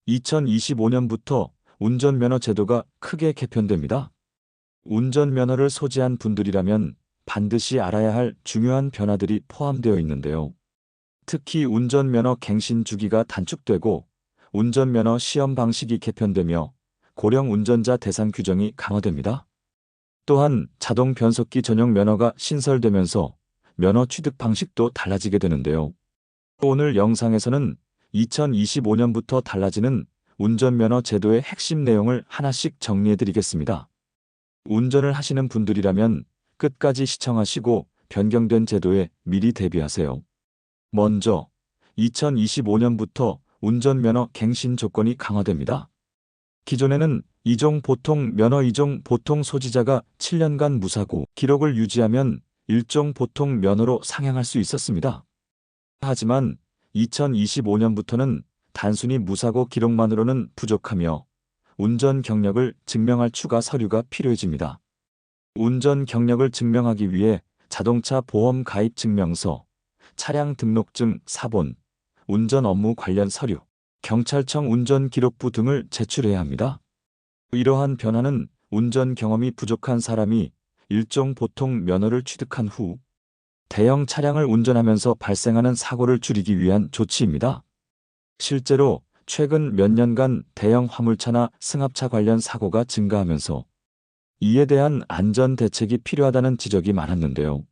2025년부터 운전면허 제도가 크게 개편됩니다. 운전면허를 소지한 분들이라면 반드시 알아야 할 중요한 변화들이 포함되어 있는데요. 특히 운전면허 갱신 주기가 단축되고 운전면허 시험 방식이 개편되며 고령 운전자 대상 규정이 강화됩니다. 또한 자동 변속기 전용 면허가 신설되면서 면허 취득 방식도 달라지게 되는데요. 오늘 영상에서는 2025년부터 달라지는 운전면허 제도의 핵심 내용을 하나씩 정리해 드리겠습니다. 운전을 하시는 분들이라면 끝까지 시청하시고 변경된 제도에 미리 대비하세요. 먼저 2025년부터 운전면허 갱신 조건이 강화됩니다. 기존에는 2종 보통 면허 2종 보통 소지자가 7년간 무사고 기록을 유지하면 1종 보통 면허로 상향할 수 있었습니다. 하지만 2025년부터는 단순히 무사고 기록만으로는 부족하며 운전 경력을 증명할 추가 서류가 필요해집니다. 운전 경력을 증명하기 위해 자동차 보험 가입 증명서, 차량 등록증 사본, 운전 업무 관련 서류, 경찰청 운전기록부 등을 제출해야 합니다. 이러한 변화는 운전 경험이 부족한 사람이 일종 보통 면허를 취득한 후 대형 차량을 운전하면서 발생하는 사고를 줄이기 위한 조치입니다. 실제로 최근 몇 년간 대형 화물차나 승합차 관련 사고가 증가하면서 이에 대한 안전 대책이 필요하다는 지적이 많았는데요.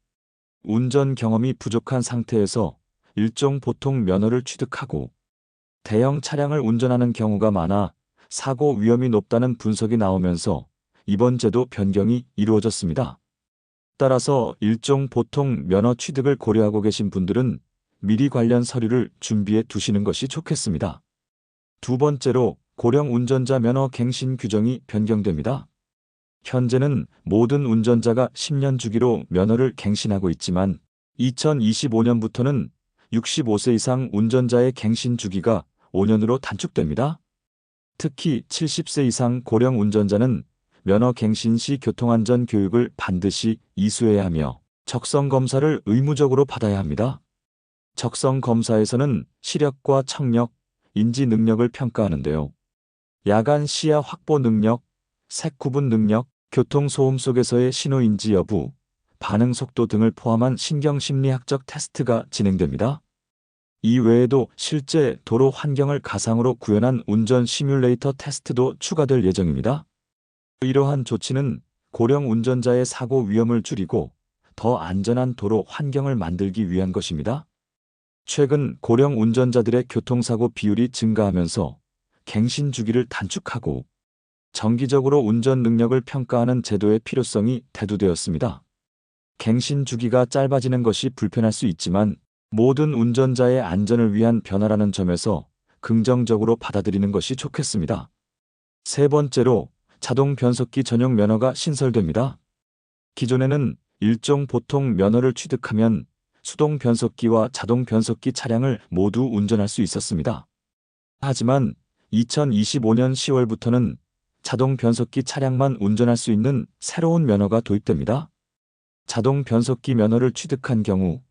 운전 경험이 부족한 상태에서 일종 보통 면허를 취득하고 대형 차량을 운전하는 경우가 많아 사고 위험이 높다는 분석이 나오면서 이번 제도 변경이 이루어졌습니다. 따라서 일종 보통 면허 취득을 고려하고 계신 분들은 미리 관련 서류를 준비해 두시는 것이 좋겠습니다. 두 번째로 고령 운전자 면허 갱신 규정이 변경됩니다. 현재는 모든 운전자가 10년 주기로 면허를 갱신하고 있지만 2025년부터는 65세 이상 운전자의 갱신 주기가 5년으로 단축됩니다. 특히 70세 이상 고령 운전자는 면허 갱신 시 교통안전 교육을 반드시 이수해야 하며 적성 검사를 의무적으로 받아야 합니다. 적성 검사에서는 시력과 청력, 인지 능력을 평가하는데요. 야간 시야 확보 능력, 색 구분 능력, 교통 소음 속에서의 신호 인지 여부, 반응 속도 등을 포함한 신경심리학적 테스트가 진행됩니다. 이 외에도 실제 도로 환경을 가상으로 구현한 운전 시뮬레이터 테스트도 추가될 예정입니다. 이러한 조치는 고령 운전자의 사고 위험을 줄이고 더 안전한 도로 환경을 만들기 위한 것입니다. 최근 고령 운전자들의 교통사고 비율이 증가하면서 갱신 주기를 단축하고 정기적으로 운전 능력을 평가하는 제도의 필요성이 대두되었습니다. 갱신 주기가 짧아지는 것이 불편할 수 있지만 모든 운전자의 안전을 위한 변화라는 점에서 긍정적으로 받아들이는 것이 좋겠습니다. 세 번째로 자동 변속기 전용 면허가 신설됩니다. 기존에는 일종 보통 면허를 취득하면 수동 변속기와 자동 변속기 차량을 모두 운전할 수 있었습니다. 하지만 2025년 10월부터는 자동 변속기 차량만 운전할 수 있는 새로운 면허가 도입됩니다. 자동 변속기 면허를 취득한 경우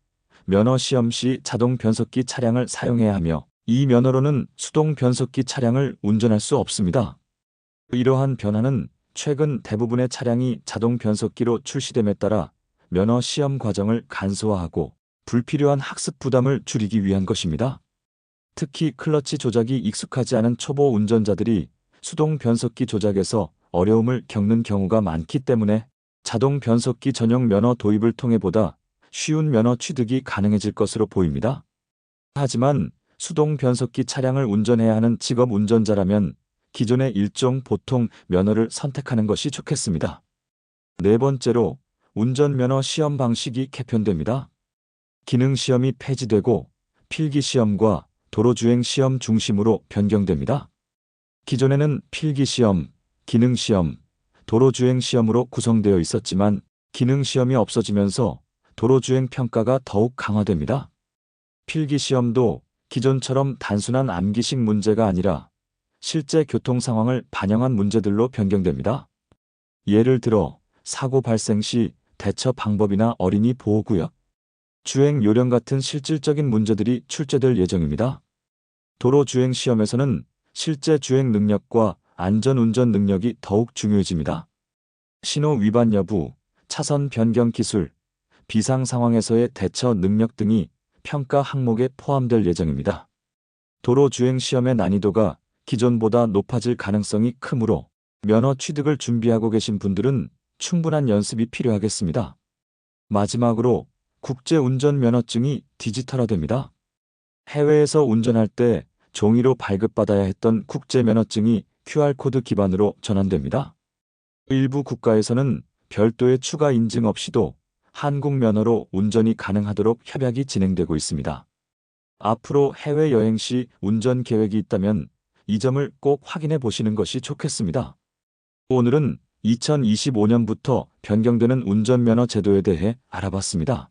면허 시험 시 자동 변속기 차량을 사용해야 하며 이 면허로는 수동 변속기 차량을 운전할 수 없습니다. 이러한 변화는 최근 대부분의 차량이 자동 변속기로 출시됨에 따라 면허 시험 과정을 간소화하고 불필요한 학습 부담을 줄이기 위한 것입니다. 특히 클러치 조작이 익숙하지 않은 초보 운전자들이 수동 변속기 조작에서 어려움을 겪는 경우가 많기 때문에 자동 변속기 전용 면허 도입을 통해 보다 쉬운 면허 취득이 가능해질 것으로 보입니다. 하지만 수동 변속기 차량을 운전해야 하는 직업 운전자라면 기존의 일종 보통 면허를 선택하는 것이 좋겠습니다. 네 번째로 운전면허 시험 방식이 개편됩니다. 기능시험이 폐지되고 필기시험과 도로주행시험 중심으로 변경됩니다. 기존에는 필기시험, 기능시험, 도로주행시험으로 구성되어 있었지만 기능시험이 없어지면서 도로주행 평가가 더욱 강화됩니다. 필기시험도 기존처럼 단순한 암기식 문제가 아니라 실제 교통 상황을 반영한 문제들로 변경됩니다. 예를 들어 사고 발생 시 대처 방법이나 어린이 보호구역, 주행 요령 같은 실질적인 문제들이 출제될 예정입니다. 도로주행 시험에서는 실제 주행 능력과 안전운전 능력이 더욱 중요해집니다. 신호 위반 여부, 차선 변경 기술, 비상 상황에서의 대처 능력 등이 평가 항목에 포함될 예정입니다. 도로 주행 시험의 난이도가 기존보다 높아질 가능성이 크므로 면허 취득을 준비하고 계신 분들은 충분한 연습이 필요하겠습니다. 마지막으로 국제운전면허증이 디지털화됩니다. 해외에서 운전할 때 종이로 발급받아야 했던 국제면허증이 QR코드 기반으로 전환됩니다. 일부 국가에서는 별도의 추가 인증 없이도 한국 면허로 운전이 가능하도록 협약이 진행되고 있습니다. 앞으로 해외여행 시 운전 계획이 있다면 이 점을 꼭 확인해 보시는 것이 좋겠습니다. 오늘은 2025년부터 변경되는 운전면허 제도에 대해 알아봤습니다.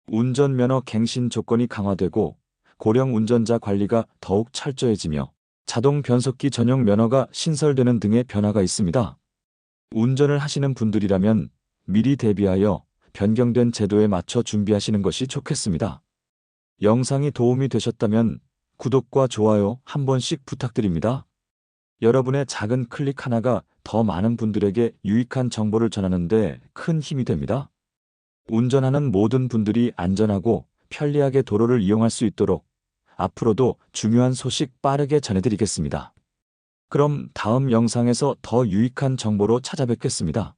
운전면허 갱신 조건이 강화되고 고령 운전자 관리가 더욱 철저해지며 자동 변속기 전용 면허가 신설되는 등의 변화가 있습니다. 운전을 하시는 분들이라면 미리 대비하여 변경된 제도에 맞춰 준비하시는 것이 좋겠습니다. 영상이 도움이 되셨다면 구독과 좋아요 한 번씩 부탁드립니다. 여러분의 작은 클릭 하나가 더 많은 분들에게 유익한 정보를 전하는 데 큰 힘이 됩니다. 운전하는 모든 분들이 안전하고 편리하게 도로를 이용할 수 있도록 앞으로도 중요한 소식 빠르게 전해드리겠습니다. 그럼 다음 영상에서 더 유익한 정보로 찾아뵙겠습니다.